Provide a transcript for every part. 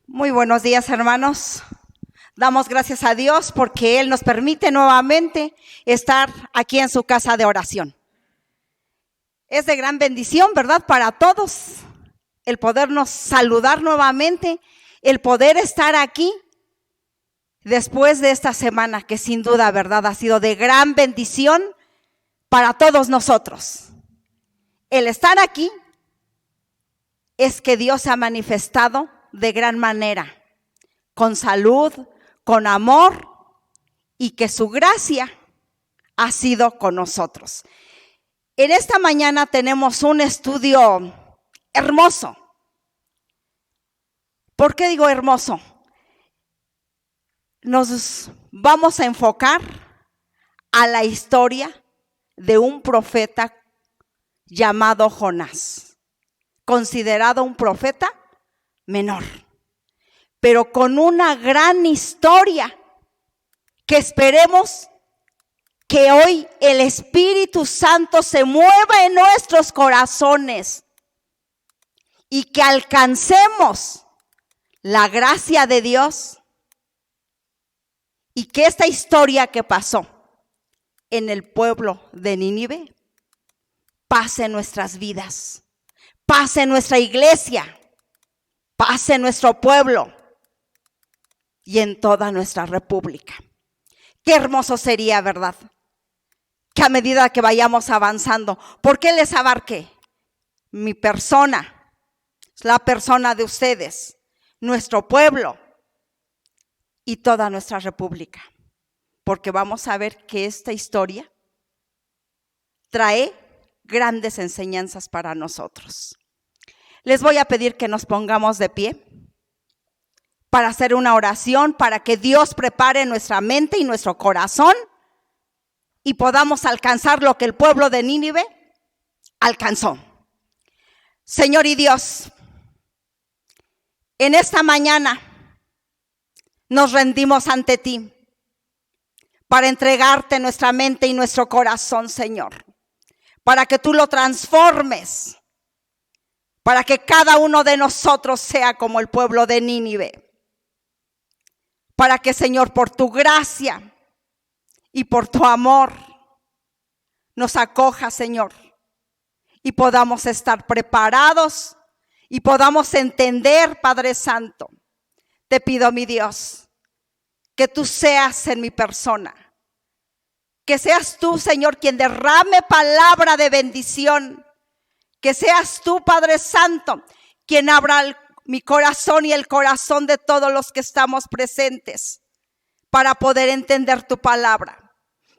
Muy buenos días, hermanos. Damos gracias a Dios porque Él nos permite nuevamente estar aquí en su casa de oración. Es de gran bendición, ¿verdad? Para todos el podernos saludar nuevamente, el poder estar aquí después de esta semana que sin duda, ¿verdad? Ha sido de gran bendición para todos nosotros. El estar aquí es que Dios se ha manifestado de gran manera, con salud, con amor, y que su gracia ha sido con nosotros. En esta mañana tenemos un estudio hermoso. ¿Por qué digo hermoso? Nos vamos a enfocar a la historia de un profeta llamado Jonás, considerado un profeta menor, pero con una gran historia que esperemos que hoy el Espíritu Santo se mueva en nuestros corazones y que alcancemos la gracia de Dios y que esta historia que pasó en el pueblo de Nínive pase en nuestras vidas, pase en nuestra iglesia, pase en nuestro pueblo y en toda nuestra república. Qué hermoso sería, ¿verdad? Que a medida que vayamos avanzando, porque les abarque mi persona, la persona de ustedes, nuestro pueblo y toda nuestra república. Porque vamos a ver que esta historia trae grandes enseñanzas para nosotros. Les voy a pedir que nos pongamos de pie para hacer una oración, para que Dios prepare nuestra mente y nuestro corazón y podamos alcanzar lo que el pueblo de Nínive alcanzó. Señor y Dios, en esta mañana nos rendimos ante ti para entregarte nuestra mente y nuestro corazón, Señor, para que tú lo transformes, para que cada uno de nosotros sea como el pueblo de Nínive, para que, Señor, por tu gracia y por tu amor nos acoja, Señor, y podamos estar preparados y podamos entender, Padre Santo. Te pido, mi Dios, que tú seas en mi persona, que seas tú, Señor, quien derrame palabra de bendición, que seas tú, Padre Santo, quien abra mi corazón y el corazón de todos los que estamos presentes para poder entender tu palabra,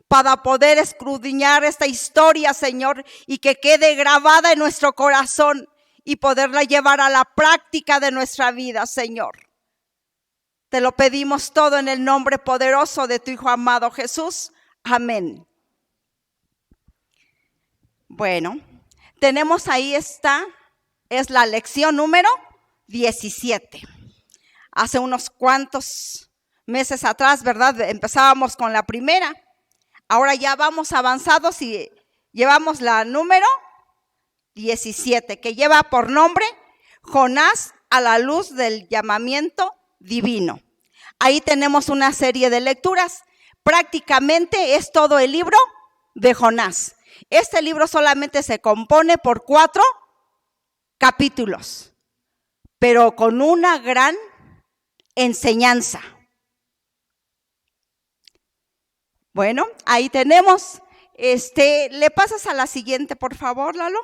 para poder escudriñar esta historia, Señor, y que quede grabada en nuestro corazón y poderla llevar a la práctica de nuestra vida, Señor. Te lo pedimos todo en el nombre poderoso de tu Hijo amado Jesús. Amén. Bueno, tenemos ahí es la lección número 17. Hace unos cuantos meses atrás, ¿verdad? Empezábamos con la primera. Ahora ya vamos avanzados y llevamos la número 17, que lleva por nombre Jonás a la luz del llamamiento divino. Ahí tenemos una serie de lecturas. Prácticamente es todo el libro de Jonás. Este libro solamente se compone por 4 capítulos, pero con una gran enseñanza. Bueno, ahí tenemos. ¿Le pasas a la siguiente, por favor, Lalo?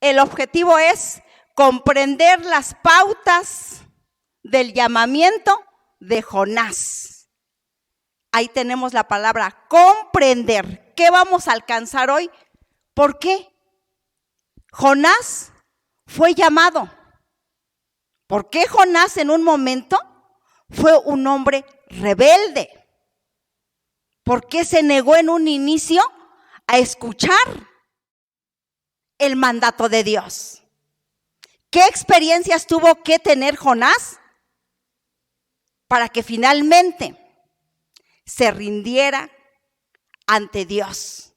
El objetivo es comprender las pautas del llamamiento de Jonás. Ahí tenemos la palabra comprender. ¿Qué vamos a alcanzar hoy? ¿Por qué? Jonás fue llamado. ¿Por qué Jonás en un momento fue un hombre rebelde? ¿Por qué se negó en un inicio a escuchar el mandato de Dios? ¿Qué experiencias tuvo que tener Jonás para que finalmente se rindiera ante Dios?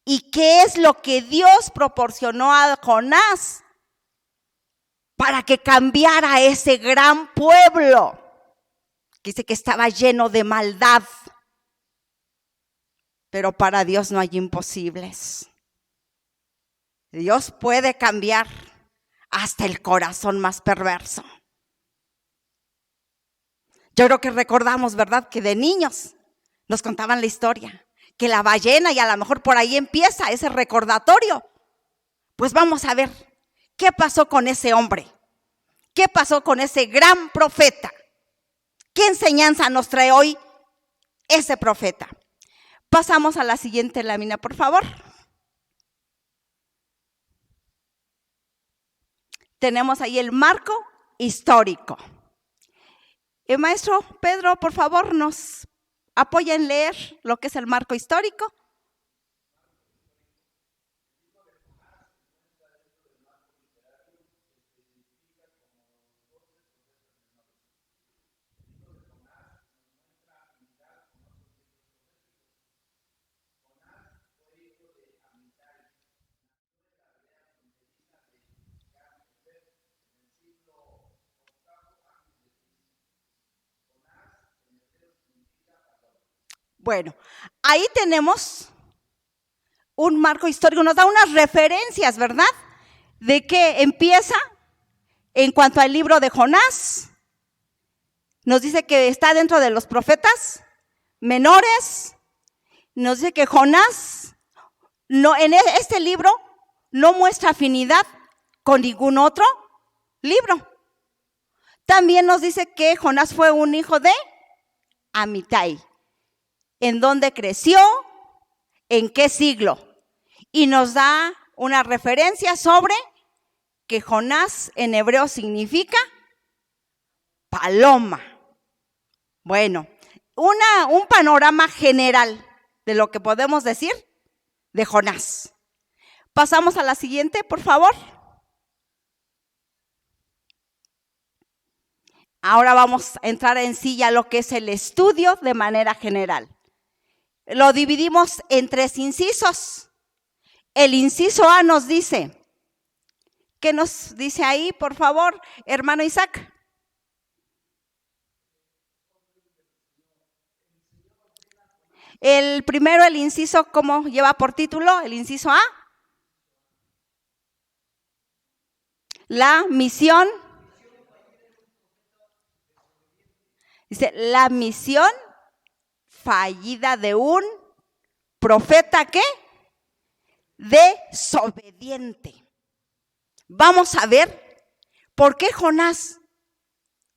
¿Y qué es lo que Dios proporcionó a Jonás para que cambiara ese gran pueblo? Dice que estaba lleno de maldad. Pero para Dios no hay imposibles. Dios puede cambiar hasta el corazón más perverso. Yo creo que recordamos, ¿verdad?, que de niños nos contaban la historia, que la ballena, y a lo mejor por ahí empieza ese recordatorio. Pues vamos a ver, ¿qué pasó con ese hombre? ¿Qué pasó con ese gran profeta? ¿Qué enseñanza nos trae hoy ese profeta? Pasamos a la siguiente lámina, por favor. Tenemos ahí el marco histórico. El maestro Pedro, por favor, nos apoya en leer lo que es el marco histórico. Bueno, ahí tenemos un marco histórico, nos da unas referencias, ¿verdad? De que empieza en cuanto al libro de Jonás. Nos dice que está dentro de los profetas menores. Nos dice que Jonás en este libro no muestra afinidad con ningún otro libro. También nos dice que Jonás fue un hijo de Amitai. ¿En dónde creció? ¿En qué siglo? Y nos da una referencia sobre que Jonás en hebreo significa paloma. Bueno, un panorama general de lo que podemos decir de Jonás. Pasamos a la siguiente, por favor. Ahora vamos a entrar en sí ya lo que es el estudio de manera general. Lo dividimos en 3 incisos. El inciso A nos dice, ¿qué nos dice ahí, por favor, hermano Isaac? El primero, el inciso, ¿cómo lleva por título? El inciso A. La misión. Dice, la misión fallida de un profeta, ¿qué? Desobediente. Vamos a ver por qué Jonás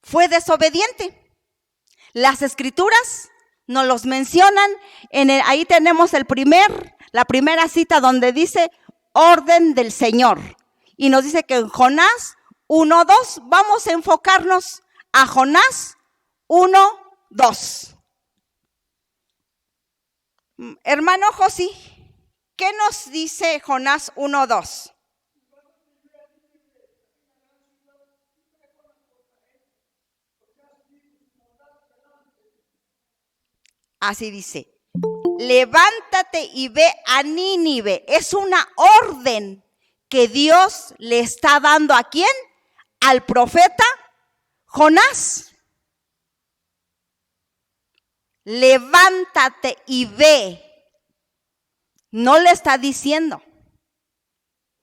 fue desobediente. Las escrituras nos los mencionan. Ahí tenemos la primera cita donde dice orden del Señor. Y nos dice que en Jonás 1:2 vamos a enfocarnos a Jonás 1:2. Hermano Josi, ¿qué nos dice Jonás 1:2? Así dice, levántate y ve a Nínive. Es una orden que Dios le está dando ¿a quién? Al profeta Jonás. Levántate y ve. No le está diciendo,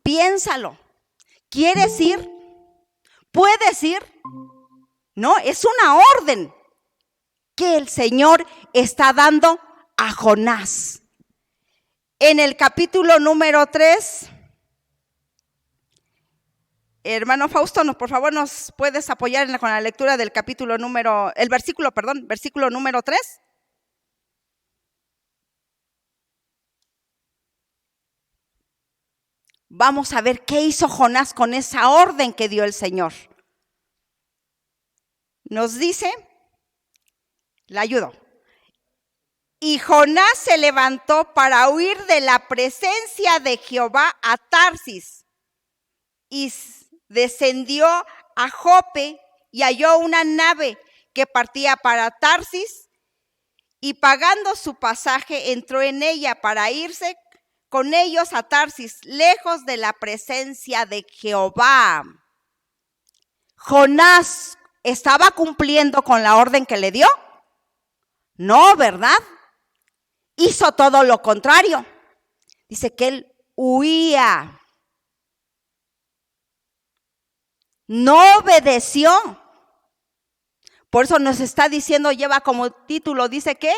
piénsalo. ¿Quieres ir? ¿Puedes ir? No, es una orden que el Señor está dando a Jonás. En el capítulo número 3, hermano Fausto, por favor, ¿nos puedes apoyar con la lectura del versículo número 3? Vamos a ver qué hizo Jonás con esa orden que dio el Señor. Nos dice, la ayudo. Y Jonás se levantó para huir de la presencia de Jehová a Tarsis y descendió a Jope y halló una nave que partía para Tarsis y pagando su pasaje entró en ella para irse con ellos a Tarsis, lejos de la presencia de Jehová. ¿Jonás estaba cumpliendo con la orden que le dio? No, ¿verdad? Hizo todo lo contrario. Dice que él huía. No obedeció. Por eso nos está diciendo, lleva como título, dice que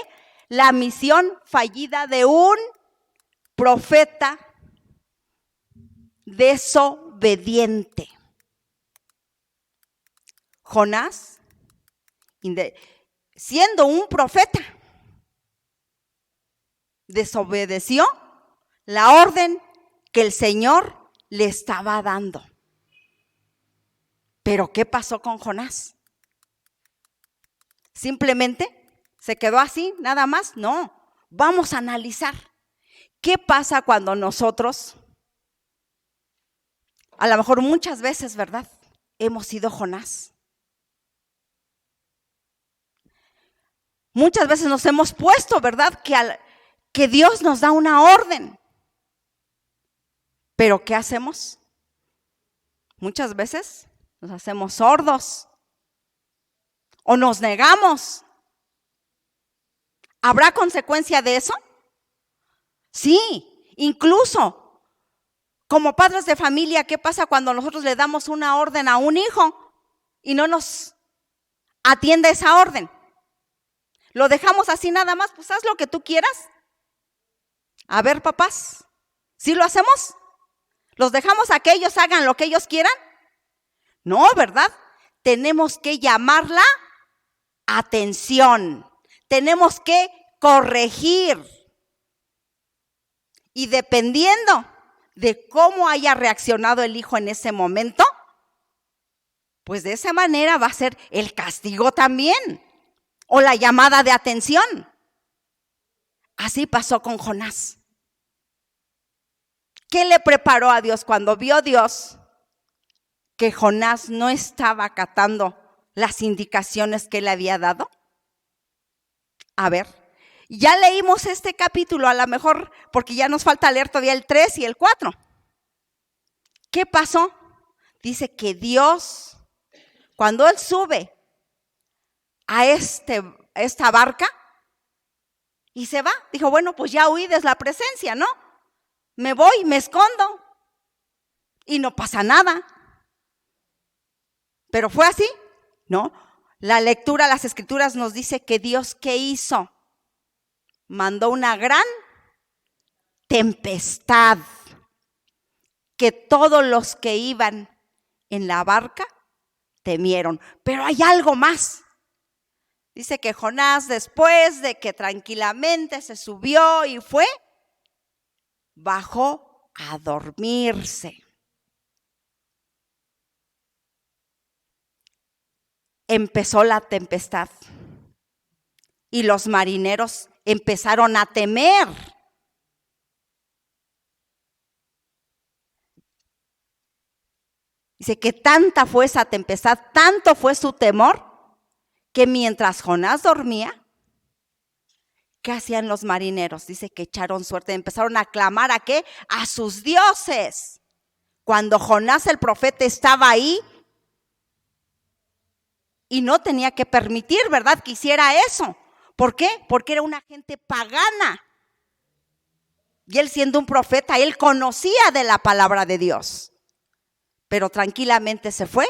la misión fallida de un profeta desobediente. Jonás, siendo un profeta, desobedeció la orden que el Señor le estaba dando. Pero ¿qué pasó con Jonás? ¿Simplemente se quedó así, nada más? No, vamos a analizar. ¿Qué pasa cuando nosotros, a lo mejor muchas veces, ¿verdad?, hemos sido Jonás? Muchas veces nos hemos puesto, ¿verdad?, que Dios nos da una orden. Pero ¿qué hacemos? Muchas veces nos hacemos sordos o nos negamos. ¿Habrá consecuencia de eso? Sí, incluso como padres de familia, ¿qué pasa cuando nosotros le damos una orden a un hijo y no nos atiende esa orden? ¿Lo dejamos así nada más? Pues haz lo que tú quieras. A ver, papás, ¿sí lo hacemos? ¿Los dejamos a que ellos hagan lo que ellos quieran? No, ¿verdad? Tenemos que llamar la atención. Tenemos que corregir. Y dependiendo de cómo haya reaccionado el hijo en ese momento, pues de esa manera va a ser el castigo también, o la llamada de atención. Así pasó con Jonás. ¿Qué le preparó a Dios cuando vio Dios que Jonás no estaba acatando las indicaciones que le había dado? A ver, ya leímos este capítulo, a lo mejor porque ya nos falta leer todavía el 3 y el 4. ¿Qué pasó? Dice que Dios, cuando él sube a esta barca y se va, dijo, bueno, pues ya huí de la presencia, ¿no? Me voy, me escondo y no pasa nada. ¿Pero fue así? No. La lectura, las escrituras nos dice que Dios, ¿qué hizo? Mandó una gran tempestad, que todos los que iban en la barca temieron. Pero hay algo más. Dice que Jonás, después de que tranquilamente se subió y fue, bajó a dormirse. Empezó la tempestad y los marineros empezaron a temer. Dice que tanta fue esa tempestad, tanto fue su temor, que mientras Jonás dormía, ¿qué hacían los marineros? Dice que echaron suerte, empezaron a clamar ¿a qué? A sus dioses. Cuando Jonás el profeta estaba ahí y no tenía que permitir, ¿verdad?, que hiciera eso. ¿Por qué? Porque era una gente pagana. Y él, siendo un profeta, él conocía de la palabra de Dios. Pero tranquilamente se fue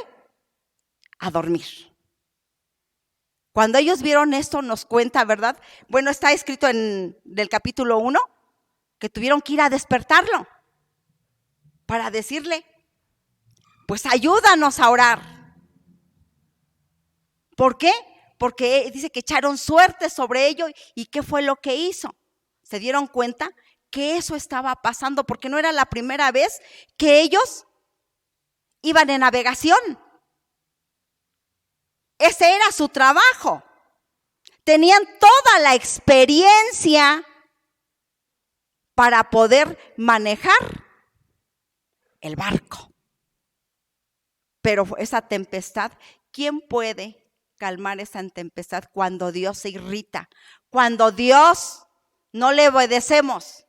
a dormir. Cuando ellos vieron esto, nos cuenta, ¿verdad? Bueno, está escrito en del capítulo 1, que tuvieron que ir a despertarlo para decirle, pues ayúdanos a orar. ¿Por qué? Porque dice que echaron suerte sobre ello. ¿Y qué fue lo que hizo? Se dieron cuenta que eso estaba pasando, porque no era la primera vez que ellos iban en navegación. Ese era su trabajo. Tenían toda la experiencia para poder manejar el barco. Pero esa tempestad, ¿quién puede calmar esa tempestad cuando Dios se irrita? Cuando Dios no le obedecemos.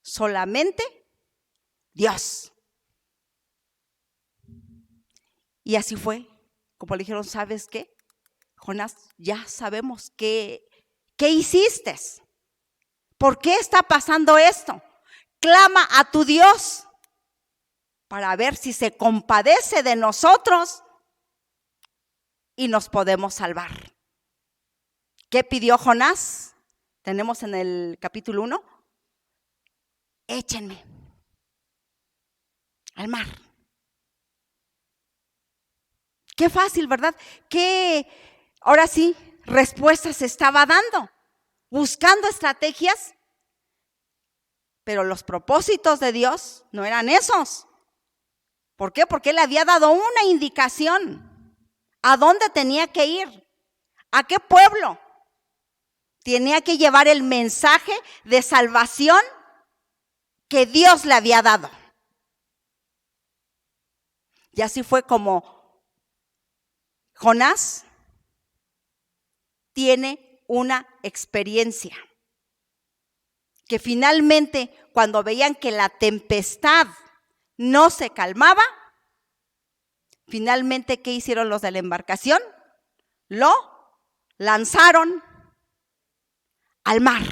solamente Dios. Y así fue, como le dijeron, ¿sabes qué? Jonás, ya sabemos qué hiciste. ¿Por qué está pasando esto? Clama a tu Dios para ver si se compadece de nosotros y nos podemos salvar. ¿Qué pidió Jonás? Tenemos en el capítulo 1. Échenme al mar. Qué fácil, ¿verdad? Qué, ahora sí, respuestas estaba dando, buscando estrategias, pero los propósitos de Dios no eran esos. ¿Por qué? Porque Él había dado una indicación a dónde tenía que ir, a qué pueblo. Tenía que llevar el mensaje de salvación que Dios le había dado. Y así fue como Jonás tiene una experiencia. Que finalmente, cuando veían que la tempestad no se calmaba, finalmente, ¿qué hicieron los de la embarcación? Lo lanzaron al mar.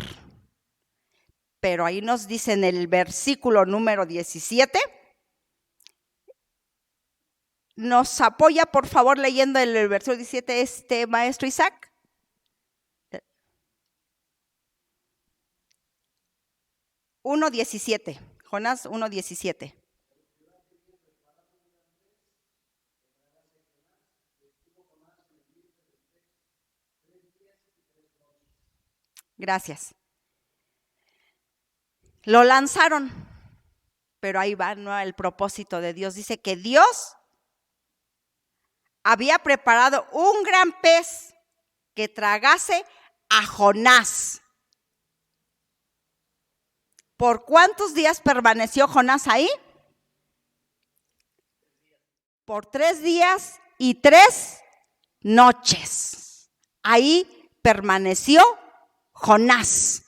Pero ahí nos dice en el versículo número 17, nos apoya por favor leyendo el versículo 17 maestro Isaac. Jonás 1:17. Gracias. Lo lanzaron, pero ahí va, ¿no?, el propósito de Dios. Dice que Dios había preparado un gran pez que tragase a Jonás. ¿Por cuántos días permaneció Jonás ahí? Por 3 días y 3 noches. Ahí permaneció Jonás.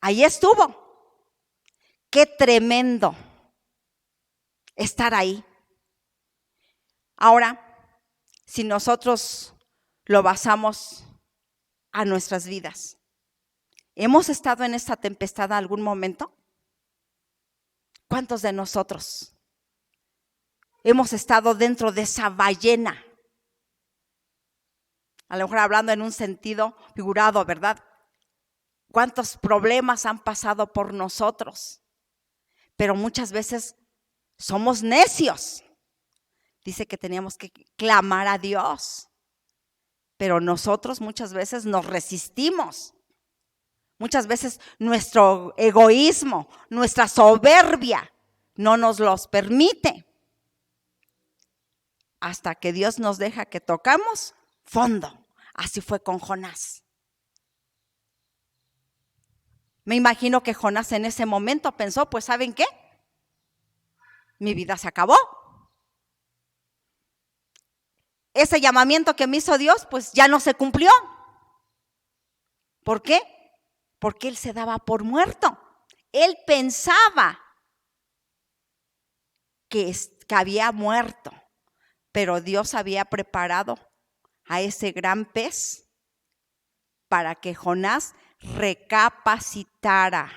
Ahí estuvo. Qué tremendo estar ahí. Ahora, si nosotros lo basamos a nuestras vidas, ¿hemos estado en esta tempestad algún momento? ¿Cuántos de nosotros hemos estado dentro de esa ballena? A lo mejor hablando en un sentido figurado, ¿verdad? ¿Cuántos problemas han pasado por nosotros? Pero muchas veces somos necios. Dice que teníamos que clamar a Dios, pero nosotros muchas veces nos resistimos. Muchas veces nuestro egoísmo, nuestra soberbia no nos los permite. Hasta que Dios nos deja que tocamos fondo. Así fue con Jonás. Me imagino que Jonás en ese momento pensó, pues ¿saben qué? Mi vida se acabó. Ese llamamiento que me hizo Dios, pues ya no se cumplió. ¿Por qué? Porque él se daba por muerto. Él pensaba que había muerto, pero Dios había preparado a ese gran pez para que Jonás recapacitara.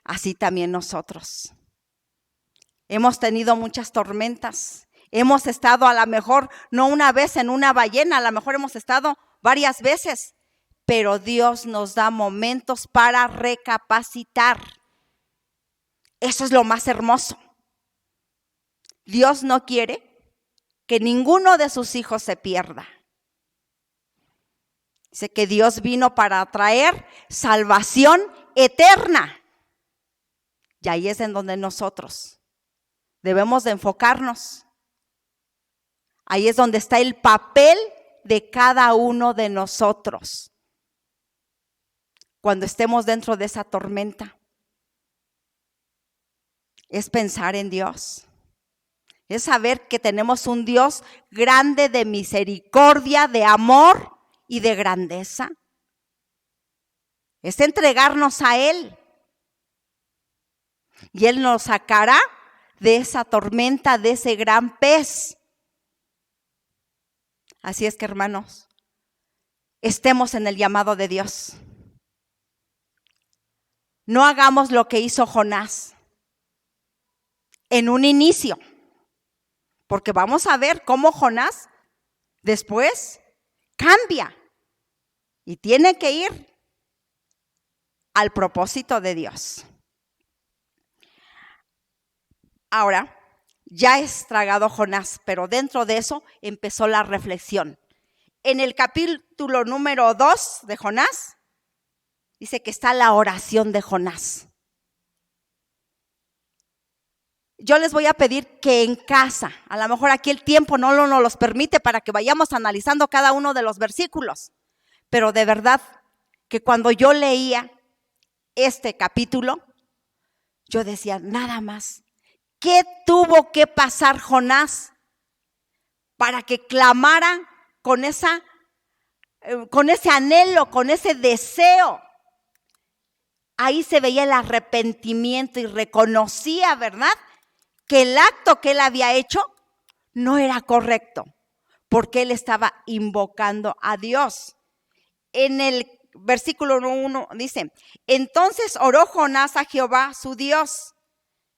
Así también nosotros. Hemos tenido muchas tormentas. Hemos estado a lo mejor no una vez en una ballena, a lo mejor hemos estado varias veces, pero Dios nos da momentos para recapacitar. Eso es lo más hermoso. Dios no quiere que ninguno de sus hijos se pierda. Dice que Dios vino para traer salvación eterna. Y ahí es en donde nosotros debemos de enfocarnos. Ahí es donde está el papel de cada uno de nosotros. Cuando estemos dentro de esa tormenta, es pensar en Dios. Es saber que tenemos un Dios grande de misericordia, de amor y de grandeza. es entregarnos a Él. Y Él nos sacará de esa tormenta, de ese gran pez. Así es que, hermanos, estemos en el llamado de Dios. No hagamos lo que hizo Jonás en un inicio, porque vamos a ver cómo Jonás después cambia y tiene que ir al propósito de Dios. Ahora, ya es tragado Jonás, pero dentro de eso empezó la reflexión. En el capítulo número 2 de Jonás, dice que está la oración de Jonás. Yo les voy a pedir que en casa, a lo mejor aquí el tiempo no nos los permite para que vayamos analizando cada uno de los versículos, pero de verdad que cuando yo leía este capítulo, yo decía, nada más, ¿qué tuvo que pasar Jonás para que clamara con ese anhelo, con ese deseo? Ahí se veía el arrepentimiento y reconocía, ¿verdad?, que el acto que él había hecho no era correcto, porque él estaba invocando a Dios. En el versículo 1 dice, entonces oró Jonás a Jehová su Dios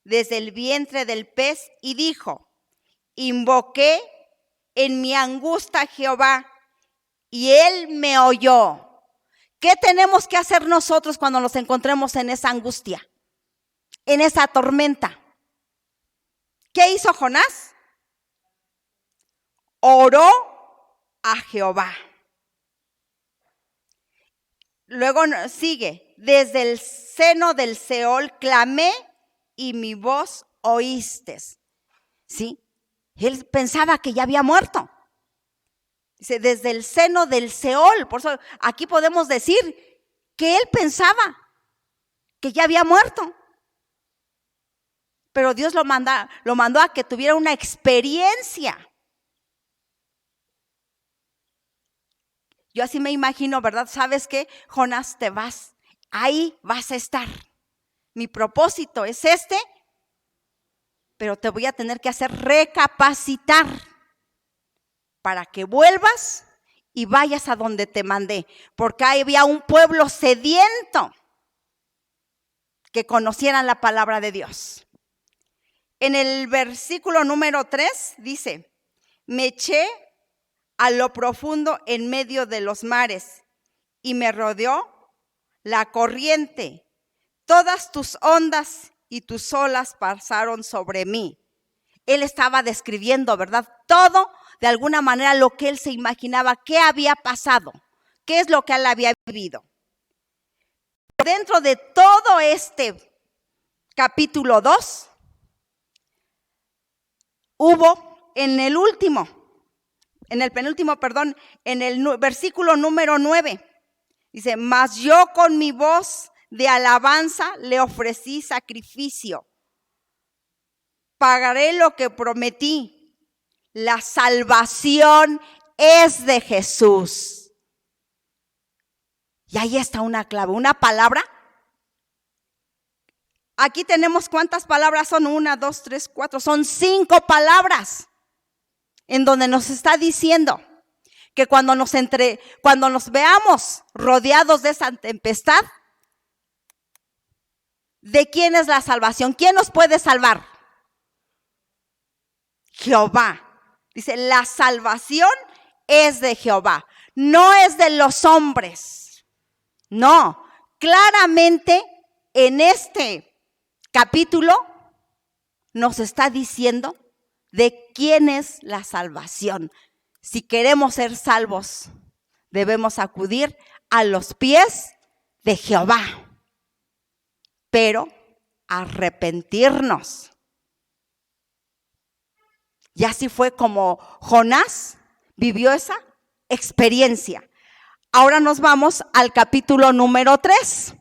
desde el vientre del pez y dijo, invoqué en mi angustia a Jehová y él me oyó. ¿Qué tenemos que hacer nosotros cuando nos encontremos en esa angustia, en esa tormenta? ¿Qué hizo Jonás? Oró a Jehová. Luego sigue, desde el seno del Seol clamé y mi voz oíste. ¿Sí? Él pensaba que ya había muerto. Dice, desde el seno del Seol. Por eso aquí podemos decir que él pensaba que ya había muerto. Pero Dios lo mandó a que tuviera una experiencia. Yo así me imagino, ¿verdad? ¿Sabes qué? Jonás, te vas. Ahí vas a estar. Mi propósito es este, pero te voy a tener que hacer recapacitar para que vuelvas y vayas a donde te mandé. Porque ahí había un pueblo sediento que conocieran la palabra de Dios. En el versículo número 3 dice, me eché a lo profundo en medio de los mares y me rodeó la corriente. Todas tus ondas y tus olas pasaron sobre mí. Él estaba describiendo, ¿verdad? Todo, de alguna manera, lo que él se imaginaba, qué había pasado, qué es lo que él había vivido. Dentro de todo este capítulo 2, hubo en el versículo número 9, dice, mas yo con mi voz de alabanza le ofrecí sacrificio. Pagaré lo que prometí. La salvación es de Jesús. Y ahí está una clave, una palabra. Aquí tenemos ¿cuántas palabras son? 1, 2, 3, 4. Son 5 palabras en donde nos está diciendo que cuando nos veamos rodeados de esa tempestad, ¿de quién es la salvación? ¿Quién nos puede salvar? Jehová. Dice, la salvación es de Jehová, no es de los hombres. No, claramente en este capítulo nos está diciendo de quién es la salvación. Si queremos ser salvos, debemos acudir a los pies de Jehová, pero arrepentirnos. Y así fue como Jonás vivió esa experiencia. Ahora nos vamos al capítulo número 3.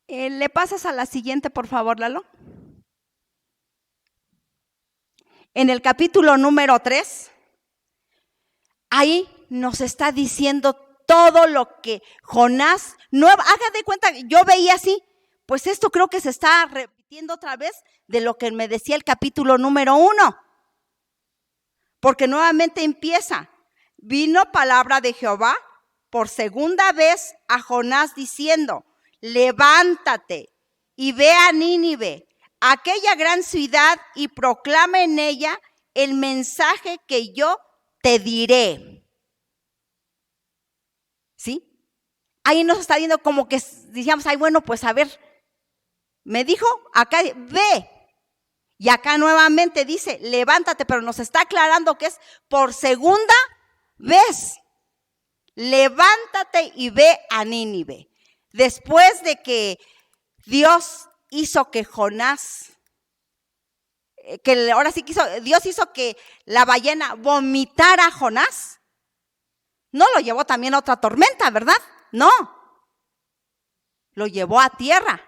¿Le pasas a la siguiente, por favor, Lalo? En el capítulo número 3, ahí nos está diciendo todo lo que Jonás, no haga de cuenta, yo veía así, pues esto creo que se está repitiendo otra vez de lo que me decía el capítulo número 1. Porque nuevamente empieza, vino palabra de Jehová por segunda vez a Jonás diciendo, levántate y ve a Nínive, aquella gran ciudad, y proclama en ella el mensaje que yo te diré. ¿Sí? Ahí nos está viendo como que decíamos, ay, bueno, pues a ver, me dijo acá, ve. Y acá nuevamente dice, levántate, pero nos está aclarando que es por segunda vez. Levántate y ve a Nínive. Después de que Dios hizo que Jonás, Dios hizo que la ballena vomitara a Jonás, no lo llevó también a otra tormenta, ¿verdad? No, lo llevó a tierra,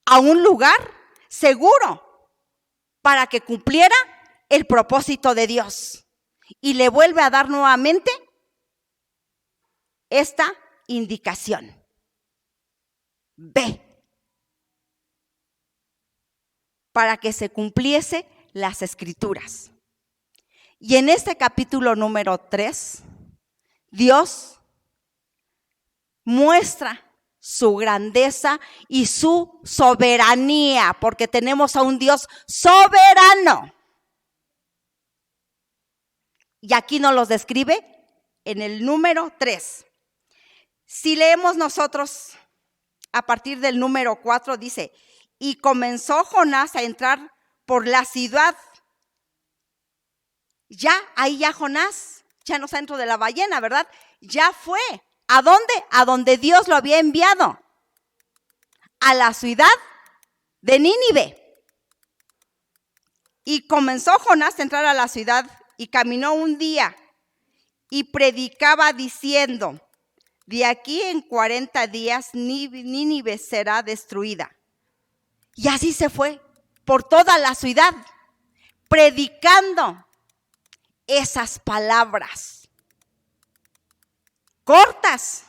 a un lugar seguro, para que cumpliera el propósito de Dios. Y le vuelve a dar nuevamente esta indicación. Ve. Para que se cumpliese las escrituras. Y en este capítulo número 3, Dios muestra su grandeza y su soberanía, porque tenemos a un Dios soberano. Y aquí nos los describe en el número 3. Si leemos nosotros a partir del número 4, dice, y comenzó Jonás a entrar por la ciudad. Ahí Jonás, ya no está dentro de la ballena, ¿verdad? Ya fue. ¿A dónde? A donde Dios lo había enviado. A la ciudad de Nínive. Y comenzó Jonás a entrar a la ciudad y caminó un día y predicaba diciendo, de aquí en 40 días Nínive será destruida. Y así se fue por toda la ciudad, predicando esas palabras. Cortas,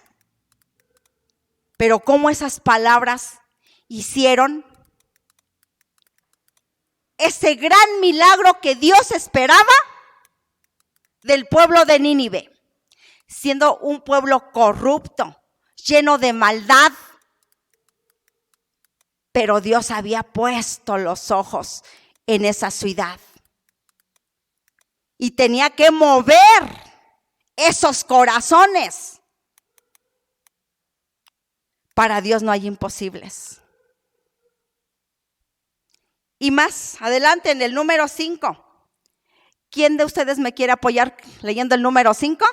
pero cómo esas palabras hicieron ese gran milagro que Dios esperaba del pueblo de Nínive, siendo un pueblo corrupto, lleno de maldad, pero Dios había puesto los ojos en esa ciudad y tenía que mover esos corazones. Para Dios no hay imposibles. Y más adelante en el número 5, ¿quién de ustedes me quiere apoyar leyendo el número 5?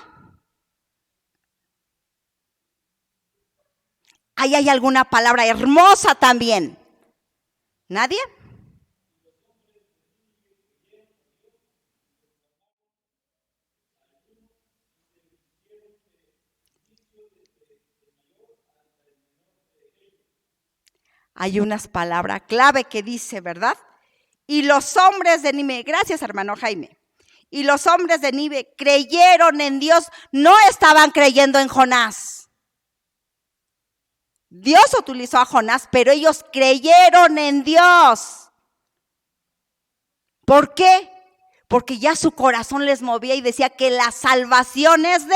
Ahí hay alguna palabra hermosa también. ¿Nadie? Hay unas palabras clave que dice, ¿verdad? Y los hombres de Nínive, gracias hermano Jaime, y los hombres de Nínive creyeron en Dios, no estaban creyendo en Jonás. Dios utilizó a Jonás, pero ellos creyeron en Dios. ¿Por qué? Porque ya su corazón les movía y decía que la salvación es de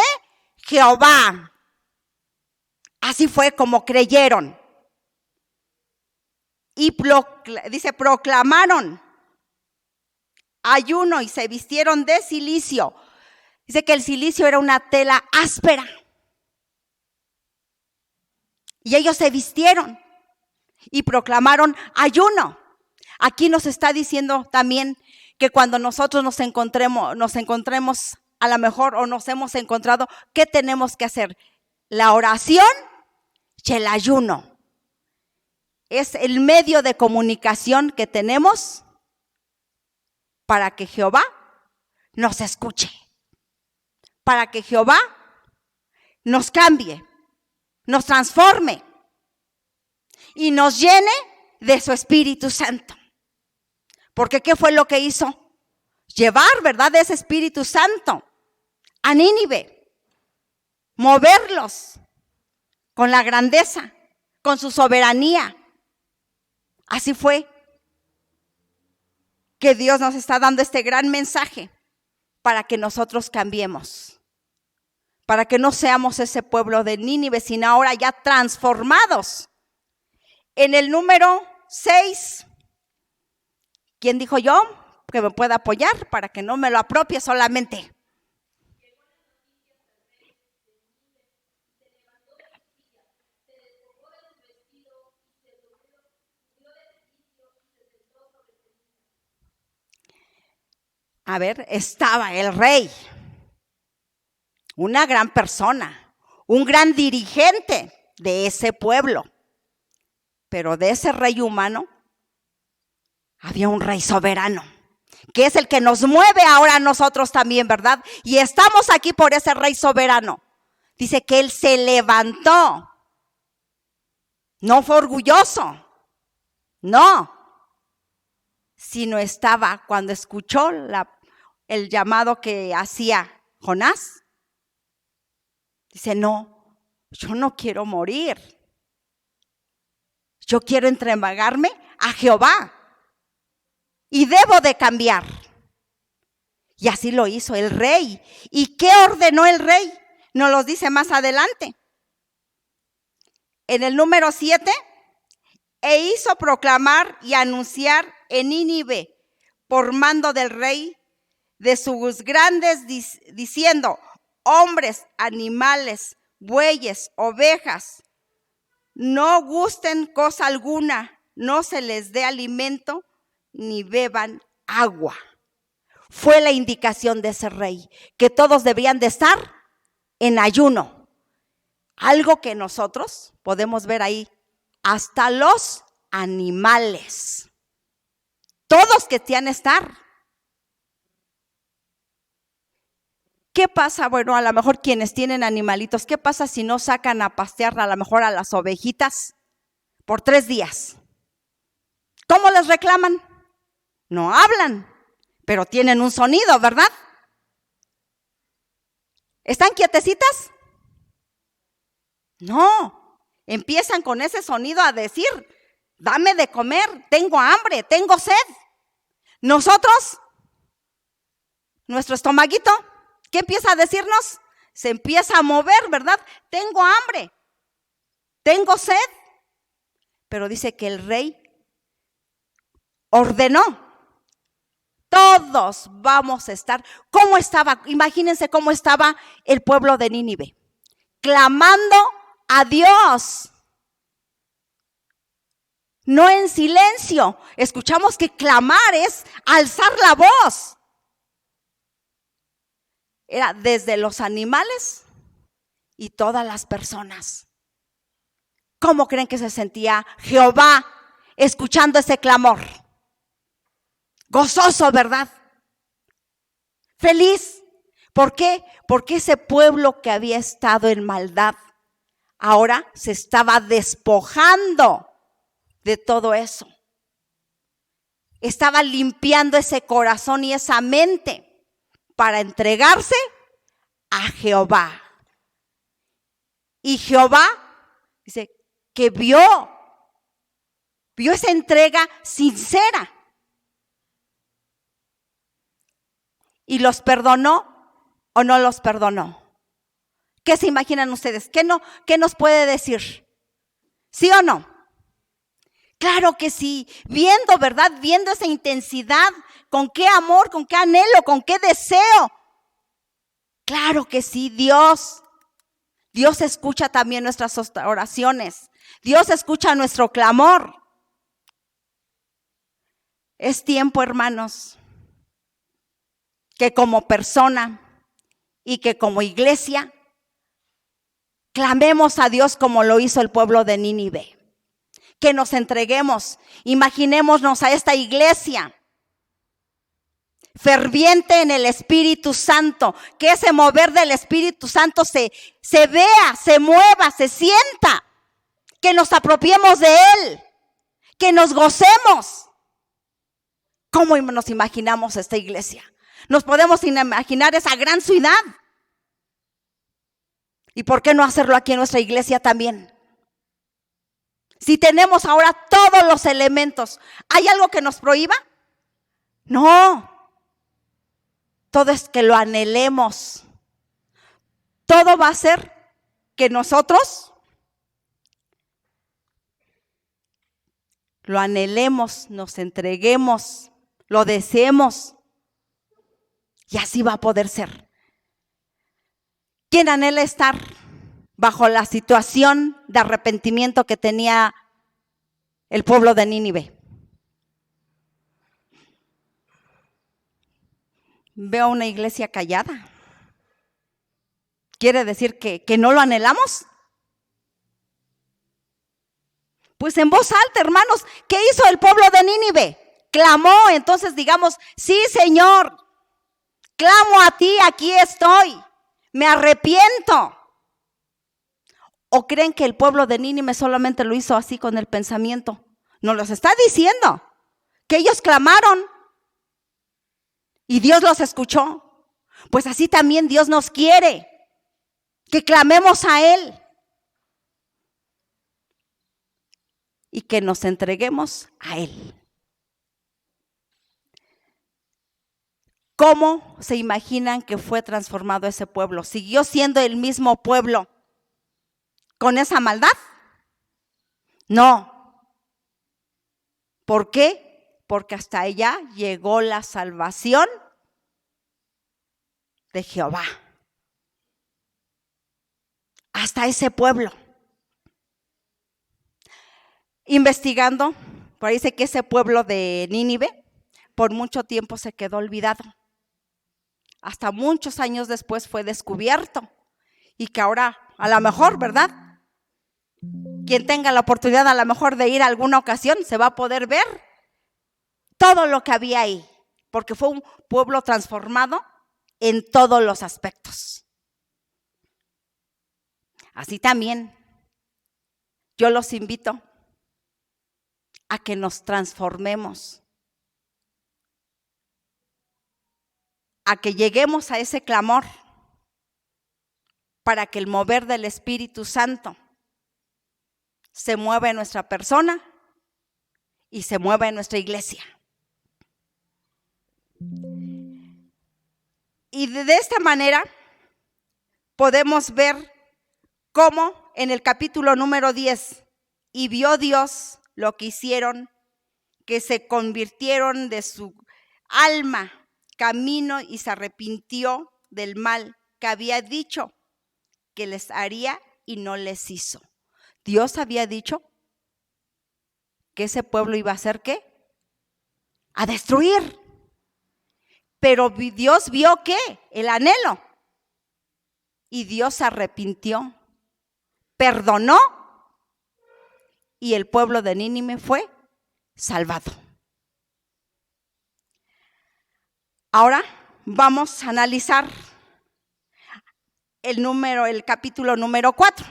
Jehová. Así fue como creyeron. Y dice, proclamaron ayuno y se vistieron de cilicio. Dice que el cilicio era una tela áspera. Y ellos se vistieron y proclamaron ayuno. Aquí nos está diciendo también que cuando nosotros nos encontremos a lo mejor o nos hemos encontrado, ¿qué tenemos que hacer? La oración y el ayuno. Es el medio de comunicación que tenemos para que Jehová nos escuche, para que Jehová nos cambie, nos transforme y nos llene de su Espíritu Santo. Porque ¿qué fue lo que hizo? Llevar, ¿verdad?, de ese Espíritu Santo a Nínive. moverlos con la grandeza, con su soberanía. Así fue que Dios nos está dando este gran mensaje para que nosotros cambiemos, para que no seamos ese pueblo de Nínive, sino ahora ya transformados. En el número 6, ¿quién dijo yo? Que me pueda apoyar para que no me lo apropie solamente. A ver, estaba el rey, una gran persona, un gran dirigente de ese pueblo. Pero de ese rey humano había un rey soberano, que es el que nos mueve ahora a nosotros también, ¿verdad? Y estamos aquí por ese rey soberano. Dice que él se levantó, no fue orgulloso, no, sino estaba cuando escuchó el llamado que hacía Jonás. Dice, no, yo no quiero morir. Yo quiero entregarme a Jehová y debo de cambiar. Y así lo hizo el rey. ¿Y qué ordenó el rey? Nos lo dice más adelante. En el número 7, e hizo proclamar y anunciar en Nínive por mando del rey de sus grandes, diciendo, hombres, animales, bueyes, ovejas, no gusten cosa alguna, no se les dé alimento, ni beban agua. Fue la indicación de ese rey, que todos debían de estar en ayuno. Algo que nosotros podemos ver ahí, hasta los animales. Todos que querían estar. ¿Qué pasa? Bueno, a lo mejor quienes tienen animalitos, ¿qué pasa si no sacan a pastear a lo mejor a las ovejitas por 3 días? ¿Cómo les reclaman? No hablan, pero tienen un sonido, ¿verdad? ¿Están quietecitas? No, empiezan con ese sonido a decir, dame de comer, tengo hambre, tengo sed. Nosotros, nuestro estomaguito, ¿qué empieza a decirnos? Se empieza a mover, ¿verdad? Tengo hambre, tengo sed. Pero dice que el rey ordenó, todos vamos a estar. ¿Cómo estaba? Imagínense cómo estaba el pueblo de Nínive, clamando a Dios. No en silencio. Escuchamos que clamar es alzar la voz. Era desde los animales y todas las personas. ¿Cómo creen que se sentía Jehová escuchando ese clamor? Gozoso, ¿verdad? Feliz. ¿Por qué? Porque ese pueblo que había estado en maldad ahora se estaba despojando de todo eso. Estaba limpiando ese corazón y esa mente para entregarse a Jehová. Y Jehová dice que vio esa entrega sincera. ¿Y los perdonó o no los perdonó? ¿Qué se imaginan ustedes? ¿Qué nos puede decir? ¿Sí o no? Claro que sí, viendo, ¿verdad? Viendo esa intensidad, con qué amor, con qué anhelo, con qué deseo. Claro que sí, Dios escucha también nuestras oraciones. Dios escucha nuestro clamor. Es tiempo, hermanos, que como persona y que como iglesia clamemos a Dios como lo hizo el pueblo de Nínive. Que nos entreguemos, imaginémonos a esta iglesia ferviente en el Espíritu Santo, que ese mover del Espíritu Santo se vea, se mueva, se sienta, que nos apropiemos de Él, que nos gocemos. ¿Cómo nos imaginamos esta iglesia? Nos podemos imaginar esa gran ciudad ¿Y por qué no hacerlo aquí en nuestra iglesia también? Si tenemos ahora todos los elementos, ¿hay algo que nos prohíba? No. Todo es que lo anhelemos. Todo va a ser que nosotros lo anhelemos, nos entreguemos, lo deseemos. Y así va a poder ser. ¿Quién anhela estar bajo la situación de arrepentimiento que tenía el pueblo de Nínive? Veo una iglesia callada. ¿Quiere decir que no lo anhelamos? Pues en voz alta, hermanos, ¿qué hizo el pueblo de Nínive? Clamó, entonces digamos, sí, Señor, clamo a ti, aquí estoy, me arrepiento. ¿O creen que el pueblo de Nínive solamente lo hizo así con el pensamiento? Nos los está diciendo, que ellos clamaron y Dios los escuchó. Pues así también Dios nos quiere, que clamemos a Él y que nos entreguemos a Él. ¿Cómo se imaginan que fue transformado ese pueblo? ¿Siguió siendo el mismo pueblo con esa maldad? No. ¿Por qué? Porque hasta allá llegó la salvación de Jehová. Hasta ese pueblo. Investigando, por ahí dice que ese pueblo de Nínive por mucho tiempo se quedó olvidado. Hasta muchos años después fue descubierto. Y que ahora, a lo mejor, ¿verdad? Quien tenga la oportunidad a lo mejor de ir a alguna ocasión, se va a poder ver todo lo que había ahí. Porque fue un pueblo transformado en todos los aspectos. Así también, yo los invito a que nos transformemos, a que lleguemos a ese clamor para que el mover del Espíritu Santo se mueva en nuestra persona y se mueva en nuestra iglesia. Y de esta manera podemos ver cómo en el capítulo número 10, y vio Dios lo que hicieron, que se convirtieron de su alma camino y se arrepintió del mal que había dicho que les haría y no les hizo. Dios había dicho que ese pueblo iba a hacer ¿qué? A destruir. Pero Dios vio ¿qué? El anhelo. Y Dios se arrepintió, perdonó y el pueblo de Nínive fue salvado. Ahora vamos a analizar el capítulo número 4.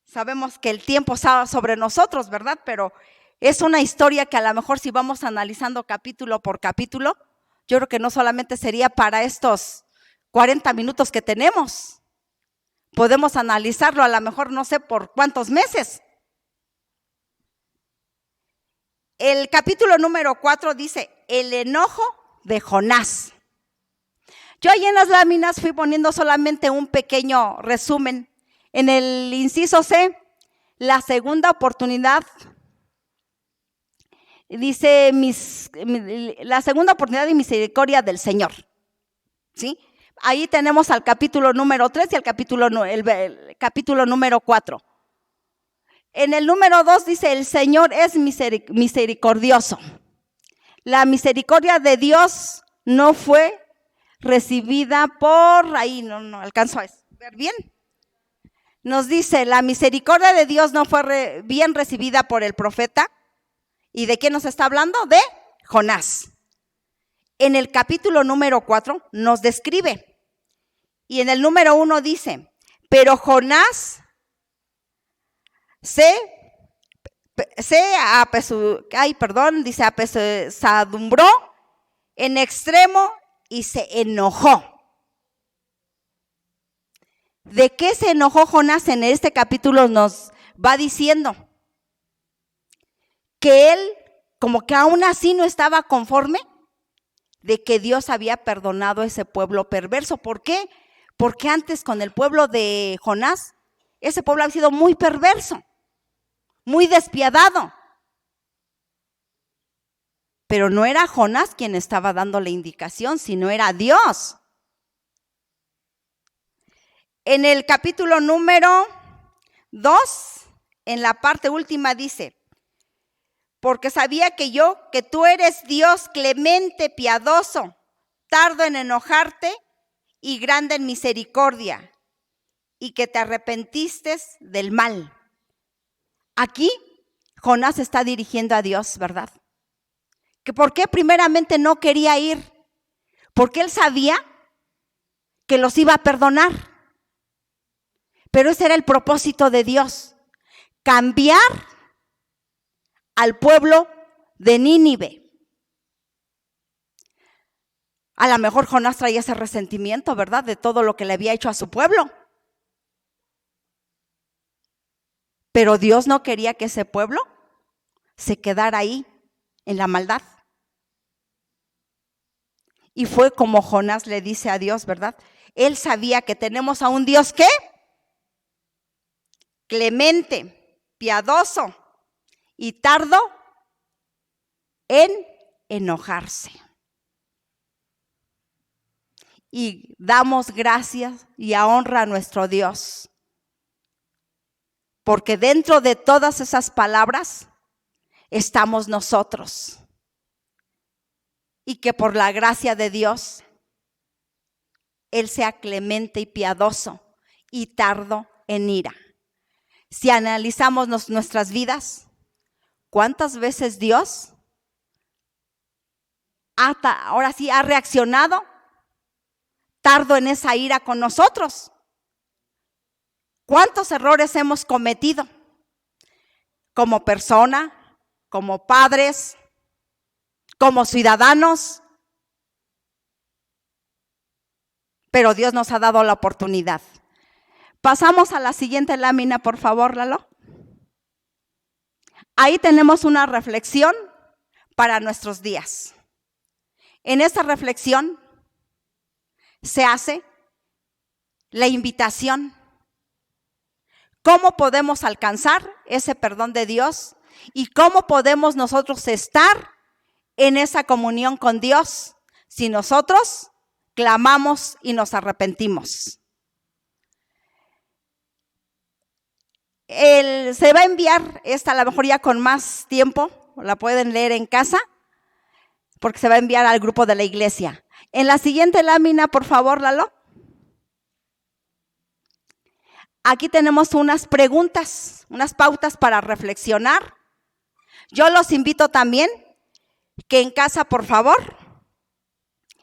Sabemos que el tiempo está sobre nosotros, ¿verdad? Pero es una historia que a lo mejor si vamos analizando capítulo por capítulo, yo creo que no solamente sería para estos 40 minutos que tenemos. Podemos analizarlo a lo mejor no sé por cuántos meses. El capítulo número 4 dice, el enojo de Jonás. Yo ahí en las láminas fui poniendo solamente un pequeño resumen. En el inciso C, la segunda oportunidad, dice la segunda oportunidad y misericordia del Señor. ¿Sí? Ahí tenemos al capítulo número 3 y el capítulo número 4. En el número 2 dice, el Señor es misericordioso. La misericordia de Dios no fue recibida por, ahí no alcanzo a ver bien. Nos dice, la misericordia de Dios no fue bien recibida por el profeta. ¿Y de quién nos está hablando? De Jonás. En el capítulo número 4 nos describe. Y en el número 1 dice, pero Jonás apesadumbró en extremo y se enojó. ¿De qué se enojó Jonás? En este capítulo nos va diciendo que él como que aún así no estaba conforme de que Dios había perdonado a ese pueblo perverso. ¿Por qué? Porque antes con el pueblo de Jonás, ese pueblo había sido muy perverso, muy despiadado. Pero no era Jonás quien estaba dando la indicación, sino era Dios. En el capítulo número 2, en la parte última dice: porque sabía que tú eres Dios clemente, piadoso, tardo en enojarte y grande en misericordia, y que te arrepentiste del mal. Aquí Jonás se está dirigiendo a Dios, ¿verdad? Que por qué primeramente no quería ir, porque él sabía que los iba a perdonar. Pero ese era el propósito de Dios, cambiar al pueblo de Nínive. A lo mejor Jonás traía ese resentimiento, ¿verdad?, de todo lo que le había hecho a su pueblo. Pero Dios no quería que ese pueblo se quedara ahí en la maldad. Y fue como Jonás le dice a Dios, ¿verdad? Él sabía que tenemos a un Dios, ¿qué? Clemente, piadoso y tardo en enojarse. Y damos gracias y honra a nuestro Dios, porque dentro de todas esas palabras estamos nosotros. Y que por la gracia de Dios, Él sea clemente y piadoso y tardo en ira. Si analizamos nuestras vidas, ¿cuántas veces Dios ahora sí ha reaccionado tardo en esa ira con nosotros? ¿Cuántos errores hemos cometido como persona, como padres, como ciudadanos? Pero Dios nos ha dado la oportunidad. Pasamos a la siguiente lámina, por favor, Lalo. Ahí tenemos una reflexión para nuestros días. En esta reflexión se hace la invitación. ¿Cómo podemos alcanzar ese perdón de Dios? ¿Y cómo podemos nosotros estar en esa comunión con Dios si nosotros clamamos y nos arrepentimos? Se va a enviar esta, a lo mejor ya con más tiempo, la pueden leer en casa, porque se va a enviar al grupo de la iglesia. En la siguiente lámina, por favor, Lalo. Aquí tenemos unas preguntas, unas pautas para reflexionar. Yo los invito también que en casa, por favor,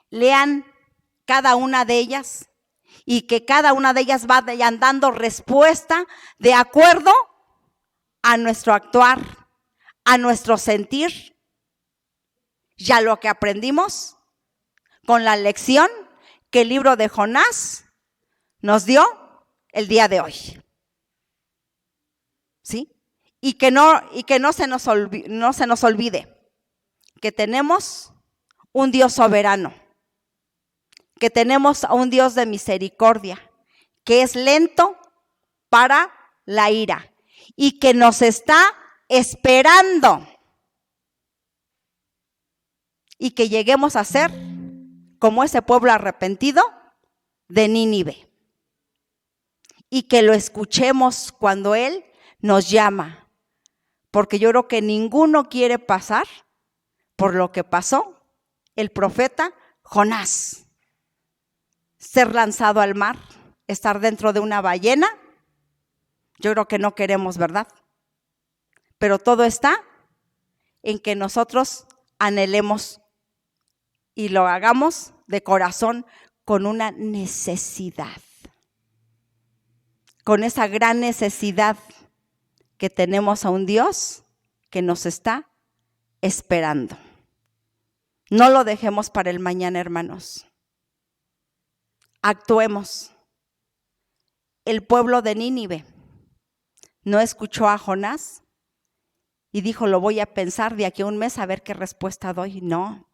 lean cada una de ellas y que cada una de ellas vayan dando respuesta de acuerdo a nuestro actuar, a nuestro sentir y a lo que aprendimos con la lección que el libro de Jonás nos dio el día de hoy. ¿Sí? Y que no se nos olvide que tenemos un Dios soberano, que tenemos a un Dios de misericordia, que es lento para la ira y que nos está esperando y que lleguemos a ser como ese pueblo arrepentido de Nínive y que lo escuchemos cuando Él nos llama, porque yo creo que ninguno quiere pasar por lo que pasó el profeta Jonás. Ser lanzado al mar, estar dentro de una ballena, yo creo que no queremos, ¿verdad? Pero todo está en que nosotros anhelemos y lo hagamos de corazón con una necesidad, con esa gran necesidad que tenemos a un Dios que nos está esperando. No lo dejemos para el mañana, hermanos. Actuemos el pueblo de Nínive no escuchó a Jonás y dijo, lo voy a pensar de aquí a un mes a ver qué respuesta doy. No.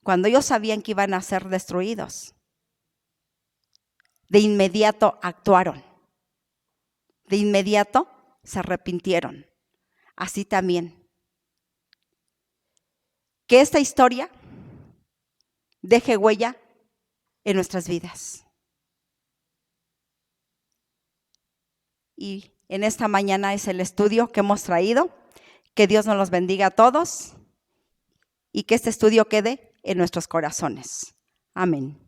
Cuando ellos sabían que iban a ser destruidos, de inmediato actuaron. De inmediato se arrepintieron. Así también. Que esta historia deje huella en nuestras vidas. Y en esta mañana es el estudio que hemos traído. Que Dios nos los bendiga a todos y que este estudio quede en nuestros corazones. Amén.